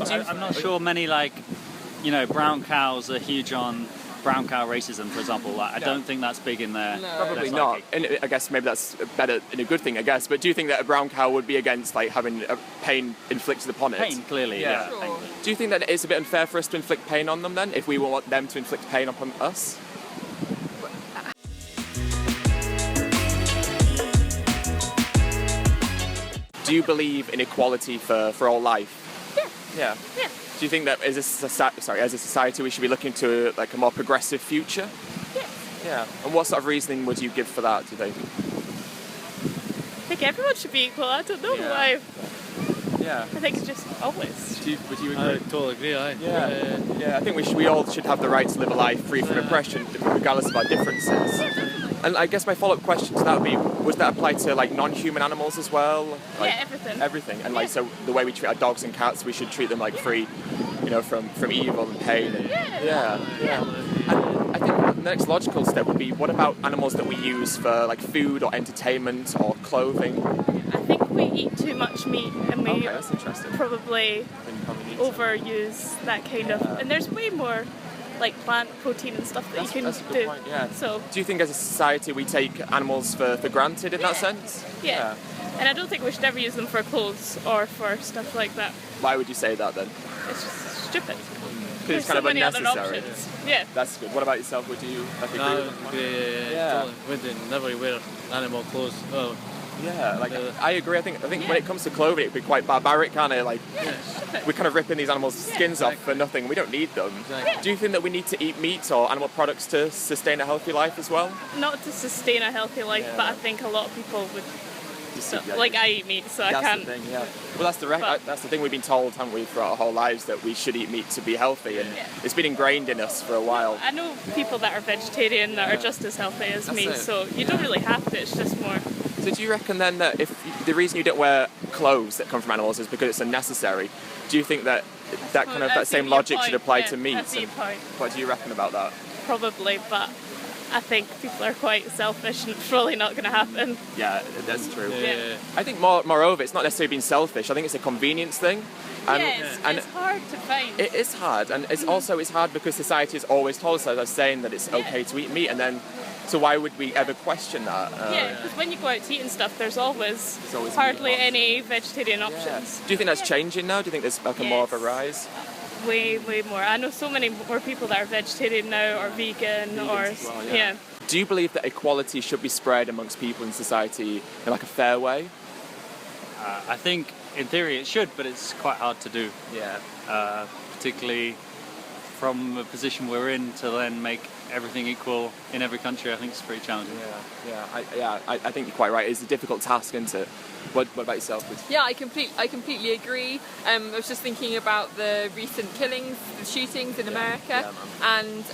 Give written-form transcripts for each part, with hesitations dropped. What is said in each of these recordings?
I'm not sure many, like, you know, brown cows are huge on brown cow racism, for example. Like, I don't think that's big in there. Probably not. And I guess maybe that's better in a good thing, I guess. But do you think that a brown cow would be against, like, having pain inflicted upon it? Pain, clearly, yeah. Sure. Pain. Do you think that it's a bit unfair for us to inflict pain on them then, if we want them to inflict pain upon us? Do you believe in equality for all life? Yeah. Do you think that as a society we should be looking to like a more progressive future? Yeah. And what sort of reasoning would you give for that, do you think? I think everyone should be equal. I don't know why. Yeah. I think it's just always. Would you agree? I totally agree, aye. Yeah, I think we all should have the right to live a life free from oppression, regardless of our differences. And I guess my follow-up question to that would be, would that apply to like non-human animals as well? Like, everything. Everything. And like, so the way we treat our dogs and cats, we should treat them like free, you know, from evil and pain. And, yeah. And I think the next logical step would be, what about animals that we use for like food or entertainment or clothing? I think we eat too much meat and we that's interesting. probably Need to. overuse that kind of. And there's way more like plant protein and stuff that you can that's a do. good point, yeah. So do you think as a society we take animals for granted in that sense? Yeah. And I don't think we should ever use them for clothes or for stuff like that. Why would you say that then? It's just stupid. Because There's it's kind so of many other unnecessary. options. Yeah. That's good. What about yourself? Would you agree with that? Yeah. Totally. Would never wear animal clothes. Oh. Yeah, like I agree. I think when it comes to clothing, it'd be quite barbaric, can't it? Like we're kind of ripping these animals' skins off for nothing. We don't need them. Exactly. Do you think that we need to eat meat or animal products to sustain a healthy life as well? Not to sustain a healthy life, but I think a lot of people would. Like I eat meat, so I can't. That's the thing, yeah. Well, that's the thing we've been told, haven't we, throughout our whole lives, that we should eat meat to be healthy, and it's been ingrained in us for a while. I know people that are vegetarian that are just as healthy as me, so you don't really have to. It's just more. So do you reckon then that if the reason you don't wear clothes that come from animals is because it's unnecessary? Do you think that that same logic should apply to meat? That's your point. What do you reckon about that? Probably, but I think people are quite selfish and it's probably not going to happen. Yeah, that's true. Yeah. I think moreover, it's not necessarily being selfish. I think it's a convenience thing. And it's hard to find. It is hard, and it's hard because society has always told us, as I was saying, that it's okay to eat meat, and then so why would we ever question that? Because when you go out to eat and stuff, there's always always hardly meat any vegetarian options. Do you think that's changing now? Do you think there's like more of a rise? Way more. I know so many more people that are vegetarian now or vegan Do you believe that equality should be spread amongst people in society in like a fair way? I think in theory it should, but it's quite hard to do. Yeah. Particularly from the position we're in to then make everything equal in every country. I think it's pretty challenging. I think you're quite right. It's a difficult task, isn't it? What about yourself? Yeah, I completely agree. I was just thinking about the recent killings, the shootings in America, and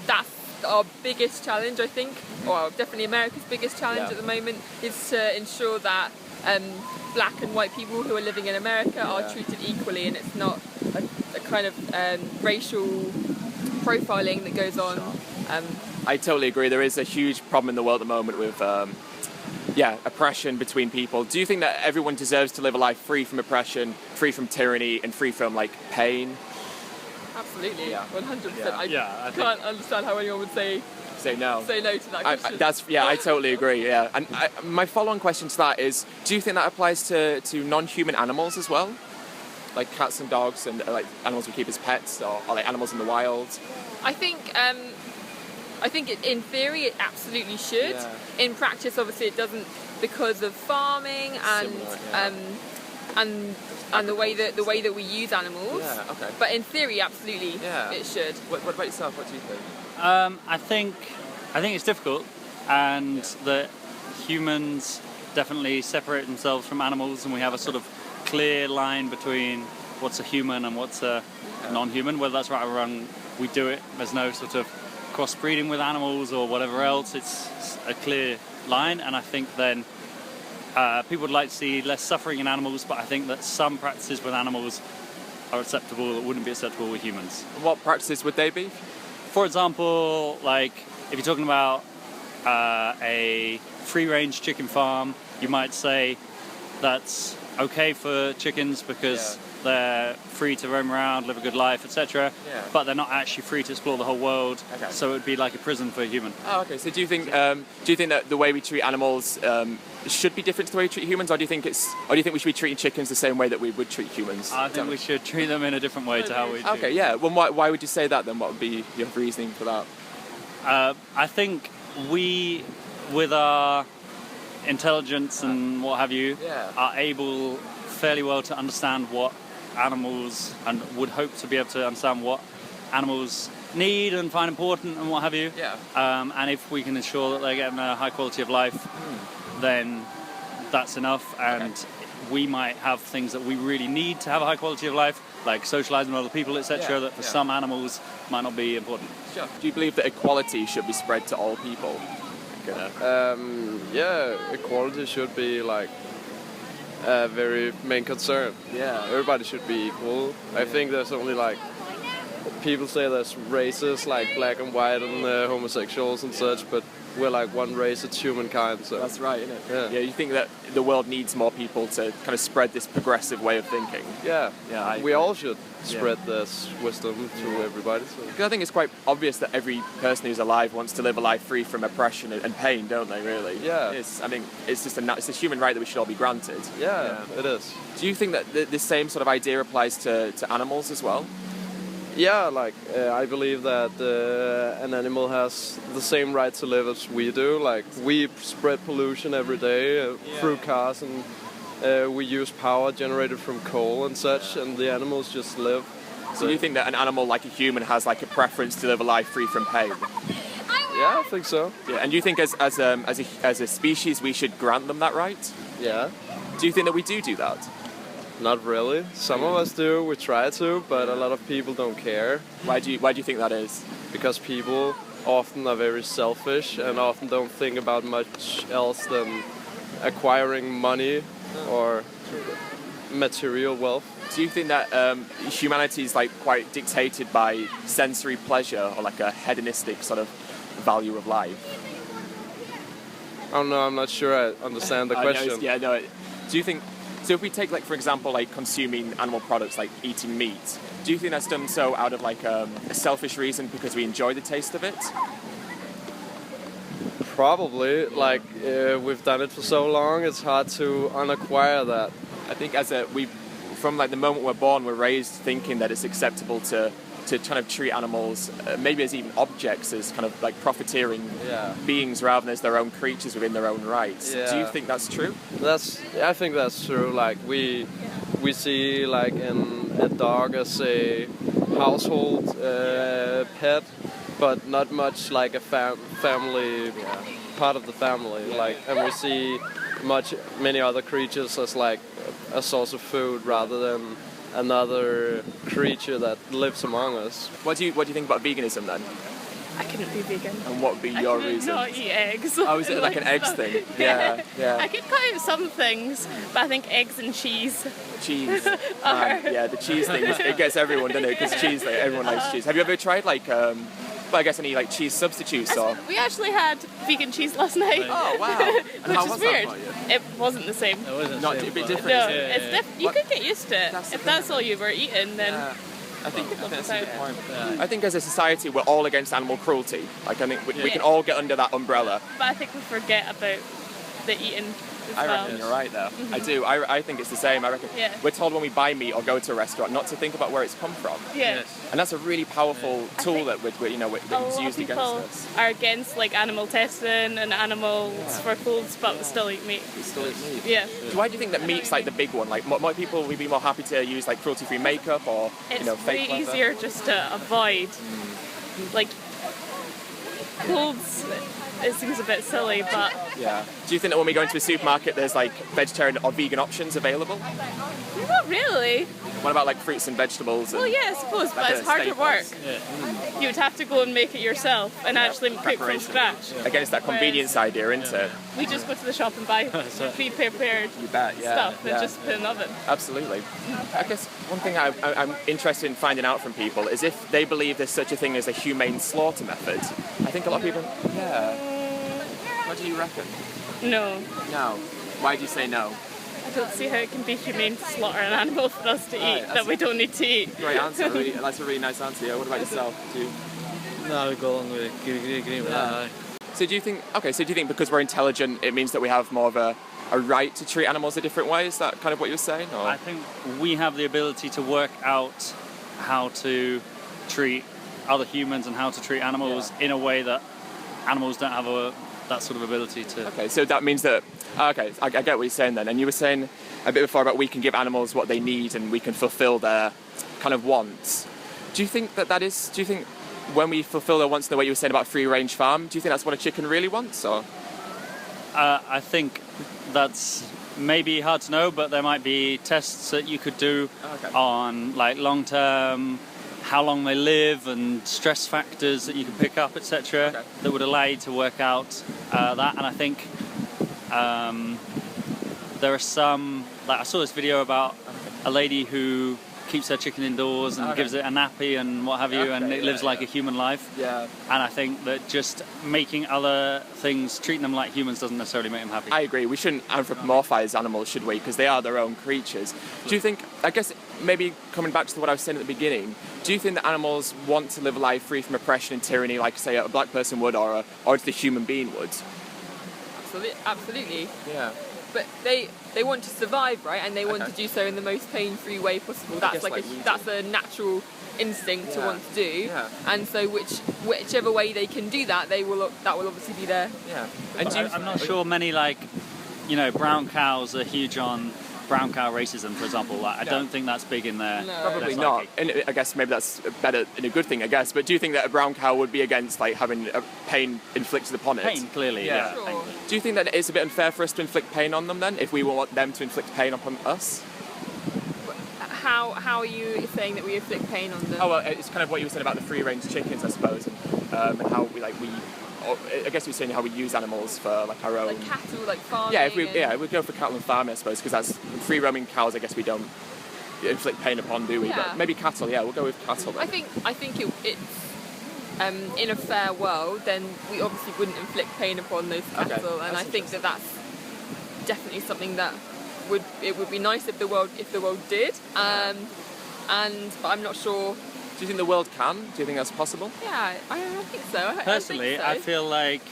that's our biggest challenge, I think, or definitely America's biggest challenge at the moment, is to ensure that black and white people who are living in America are treated equally, and it's not a kind of racial profiling that goes on. I totally agree. There is a huge problem in the world at the moment with oppression between people. Do you think that everyone deserves to live a life free from oppression, free from tyranny, and free from like pain? Absolutely, 100%. I can't understand how anyone would say no. Say no to that question. I totally agree. Yeah, and my follow-on question to that is: do you think that applies to non-human animals as well, like cats and dogs, and like animals we keep as pets, or like animals in the wild? I think in theory it absolutely should. Yeah. In practice, obviously, it doesn't because of farming and the way that we use animals. Yeah. Okay. But in theory, absolutely, it should. What about yourself? What do you think? I think it's difficult, and that humans definitely separate themselves from animals, and we have a sort of clear line between what's a human and what's a non-human. Whether that's right or wrong, we do it. There's no sort of crossbreeding with animals or whatever else. It's a clear line, and I think then people would like to see less suffering in animals, but I think that some practices with animals are acceptable that wouldn't be acceptable with humans. What practices would they be? For example, like if you're talking about a free-range chicken farm, you might say that's okay for chickens because they're free to roam around, live a good life, etc. Yeah. But they're not actually free to explore the whole world. Okay. So it would be like a prison for a human. Oh, okay. So do you think that the way we treat animals should be different to the way we treat humans, or do you think we should be treating chickens the same way that we would treat humans? I think we should treat them in a different way to how we do. Okay, yeah. Well, why would you say that then? What would be your reasoning for that? I think we, with our intelligence and what have you, are able fairly well to understand what animals, and would hope to be able to understand what animals need and find important and what have you. Yeah. And if we can ensure that they're getting a high quality of life, then that's enough. And we might have things that we really need to have a high quality of life, like socializing with other people, etc., that for some animals might not be important. Sure. Do you believe that equality should be spread to all people? Yeah, equality should be like a very main concern. Yeah. Everybody should be equal. I think there's only like, people say there's races like black and white and homosexuals and such, but we're like one race, it's humankind. So that's right, isn't it? Yeah. You think that the world needs more people to kind of spread this progressive way of thinking? Yeah. We all should spread this wisdom to everybody. So. Because I think it's quite obvious that every person who's alive wants to live a life free from oppression and pain, don't they? Really? Yeah. I think it's just it's a human right that we should all be granted. Yeah, it is. Do you think that the same sort of idea applies to animals as well? Yeah, like I believe that an animal has the same right to live as we do. Like we spread pollution every day through cars, and we use power generated from coal and such, and the animals just live. So you think that an animal like a human has like a preference to live a life free from pain? Yeah, I think so. Yeah, and do you think as a species we should grant them that right? Yeah. Do you think that we do that? Not really. Some of us do. We try to, but a lot of people don't care. Why do you think that is? Because people often are very selfish and often don't think about much else than acquiring money or material wealth. Do you think that humanity is like quite dictated by sensory pleasure or like a hedonistic sort of value of life? I don't know. I'm not sure I understand the question. Do you think? So if we take, like, for example, like consuming animal products, like eating meat, do you think that's done so out of like a selfish reason because we enjoy the taste of it? Probably. Like we've done it for so long, it's hard to unacquire that. I think from like the moment we're born, we're raised thinking that it's acceptable to kind of treat animals maybe as even objects, as kind of like profiteering beings rather than as their own creatures within their own rights. Yeah. Do you think that's true? I think that's true. Like we see like a dog as a household pet, but not much like a family part of the family. Like, and we see many other creatures as like a source of food rather than another creature that lives among us. What do you think about veganism then? I couldn't be vegan. And what would be your reason? I could not eat eggs. Oh, is it like an eggs thing? Yeah. I could cut out some things, but I think eggs and cheese. Cheese. The cheese thing, it gets everyone, doesn't it? Because cheese, like, everyone likes cheese. Have you ever tried like, I guess any like cheese substitutes or? We actually had vegan cheese last night. Oh wow! And how was weird. that for you? It wasn't the same. It wasn't Not the same, a bit but- different. No, is it? it's you could get used to it. If that's all you were eating, then I think that's a good point. Yeah. I think as a society we're all against animal cruelty. Like I think we can all get under that umbrella. But I think we forget about the eating as I well. reckon you're right there. I do. I think it's the same. I reckon we're told when we buy meat or go to a restaurant not to think about where it's come from. Yeah. Yes. And that's a really powerful tool that that's A used lot of against people us. are against like animal testing and animals for foods, but still eat meat. We still eat meat. Yeah. Why do you think that meat's like the big one? Like, more people would be more happy to use like cruelty-free makeup or It's fake way leather? easier just to avoid. Like clothes, it seems a bit silly, but Yeah. Do you think that when we go into a supermarket, there's like vegetarian or vegan options available? not really. What about like fruits and vegetables? Well, yeah, I suppose, but Like it's a harder work. staples. You would have to go and make it yourself and actually cook from preparation. scratch. Against that convenience idea, isn't it? We just go to the shop and buy pre-prepared You bet, yeah. stuff and yeah. just put it in the oven. Absolutely. I guess one thing I'm interested in finding out from people is if they believe there's such a thing as a humane slaughter method. I think a lot of people. Yeah. What do you reckon? No. No. Why do you say no? I don't see how it can be humane to slaughter an animal for us to eat that we don't need to eat. Great answer. That's a really nice answer. Yeah. What about yourself? No, I would go along with agree with that. Aye. So do you think because we're intelligent, it means that we have more of a right to treat animals a different way? Is that kind of what you were saying? Or? I think we have the ability to work out how to treat other humans and how to treat animals in a way that animals don't have that sort of ability to. Okay, so that means that. Okay, I get what you're saying then. And you were saying a bit before about we can give animals what they need and we can fulfil their kind of wants. Do you think that is? Do you think when we fulfil their wants in the way you were saying about free-range farm, do you think that's what a chicken really wants, or? I think that's maybe hard to know, but there might be tests that you could do on like long-term, how long they live, and stress factors that you can pick up, etc., that would allow you to work out that. And I think there are some. Like I saw this video about a lady who keeps her chicken indoors and gives it a nappy and what have you, and it lives like a human life. Yeah. And I think that just making other things, treating them like humans, doesn't necessarily make them happy. I agree. We shouldn't anthropomorphise animals, should we? Because they are their own creatures. Do you think, I guess, maybe coming back to what I was saying at the beginning, do you think that animals want to live a life free from oppression and tyranny, like, say, a black person would or the human being would? Absolutely. Yeah. But they want to survive, right? And they want to do so in the most pain-free way possible. That's that's a natural instinct to want to do. Yeah. And so whichever way they can do that, that will obviously be there. Yeah. And I'm not sure many brown cows are huge on brown cow racism, for example. Like, I don't think that's big in there. No. Probably not. And I guess maybe that's better in a good thing, I guess. But do you think that a brown cow would be against like having pain inflicted upon it? Pain, clearly, yeah. Sure. Pain. Do you think that it's a bit unfair for us to inflict pain on them then, if we want them to inflict pain upon us? How are you saying that we inflict pain on them? Oh, well, it's kind of what you were saying about the free-range chickens, I suppose, and how I guess you're saying how we use animals for like our own. Like cattle, like farming. Yeah, we'd go for cattle and farming, I suppose, because that's free-roaming cows. I guess we don't inflict pain upon, do we? Yeah. But maybe cattle. Yeah, we'll go with cattle then. I think it's in a fair world, then we obviously wouldn't inflict pain upon those cattle, and I think that's definitely something that would be nice if the world did. But I'm not sure. Do you think the world can? Do you think that's possible? Yeah, I think so. Personally, I feel like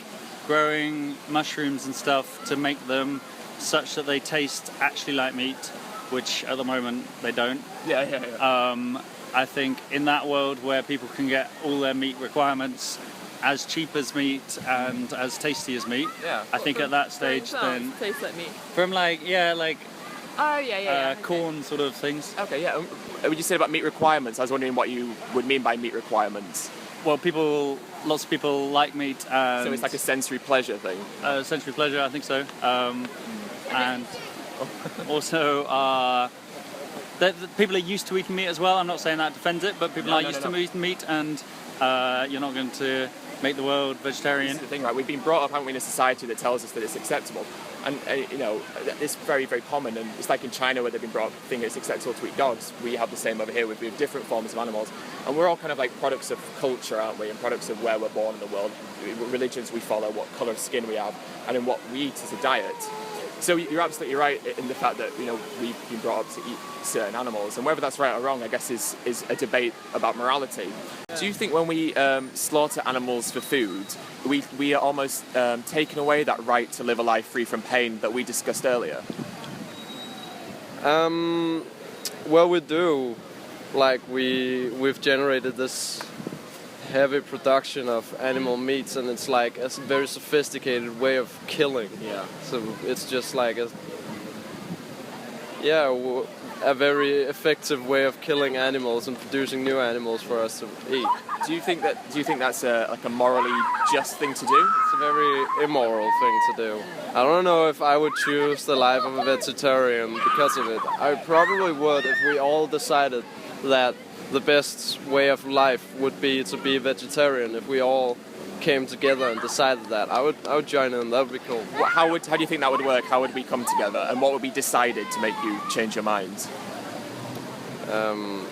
growing mushrooms and stuff to make them such that they taste actually like meat, which at the moment they don't. Yeah. I think in that world where people can get all their meat requirements as cheap as meat and as tasty as meat, I think at that stage then tastes like meat. From corn sort of things. Okay, yeah. Would you say about meat requirements? I was wondering what you would mean by meat requirements. Well, lots of people like meat. So it's like a sensory pleasure thing? Sensory pleasure, I think so. And also, people are used to eating meat as well. I'm not saying that defends it, but people are used to eating meat, and you're not going to make the world vegetarian. This is the thing, right? We've been brought up, haven't we, in a society that tells us that it's acceptable. And, it's very, very common. And it's like in China where they've been brought up thinking it's acceptable to eat dogs. We have the same over here with different forms of animals. And we're all kind of like products of culture, aren't we? And products of where we're born in the world. Religions we follow, what colour of skin we have, and in what we eat as a diet. So you're absolutely right in the fact that, we've been brought up to eat certain animals. And whether that's right or wrong, I guess, is a debate about morality. Do you think when we slaughter animals for food, we are almost taking away that right to live a life free from pain that we discussed earlier? Well, we do. Like, we've generated this heavy production of animal meats, and it's like a very sophisticated way of killing. Yeah. So it's just like a very effective way of killing animals and producing new animals for us to eat. Do you think that's a morally just thing to do? It's a very immoral thing to do. I don't know if I would choose the life of a vegetarian because of it. I probably would if we all decided that the best way of life would be to be a vegetarian. If we all came together and decided that, I would join in. That would be cool. How do you think that would work? How would we come together, and what would be decided to make you change your minds?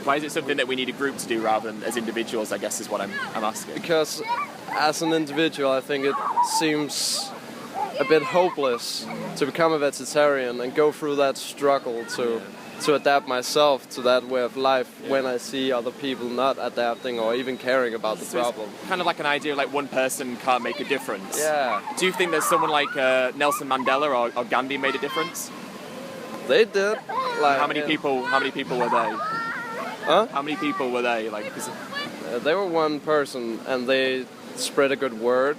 Why is it something that we need a group to do rather than as individuals, I guess, is what I'm asking. Because as an individual, I think it seems a bit hopeless to become a vegetarian and go through that struggle to adapt myself to that way of life when I see other people not adapting or even caring about the problem. It's kind of like an idea like one person can't make a difference. Yeah. Do you think there's someone like Nelson Mandela or Gandhi made a difference? They did. Like, How many people were they? Huh? How many people were they? Like, They were one person, and they spread a good word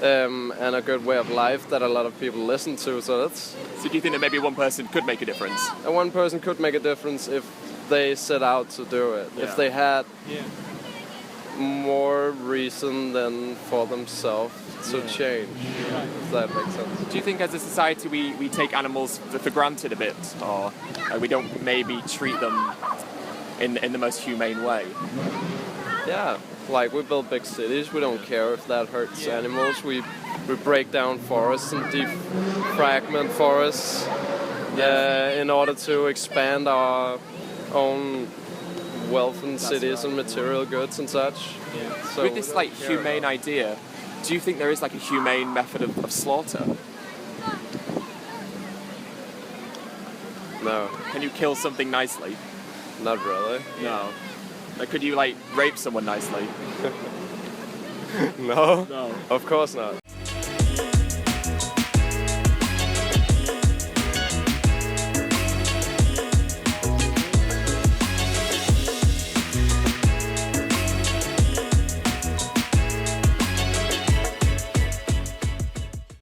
and a good way of life that a lot of people listen to. So do you think that maybe one person could make a difference? and one person could make a difference if they set out to do it. Yeah. If they had more reason than for themselves to change. If that makes sense. Do you think as a society we take animals for granted a bit, or we don't maybe treat them in the most humane way? Yeah, like we build big cities, we don't care if that hurts animals. We break down forests and defragment forests in order to expand our own wealth in cities and material goods and such. So With this like humane idea, do you think there is like a humane method of slaughter? No, Can you kill something nicely? not really. No. Like, could you like rape someone nicely? No, No. of course not.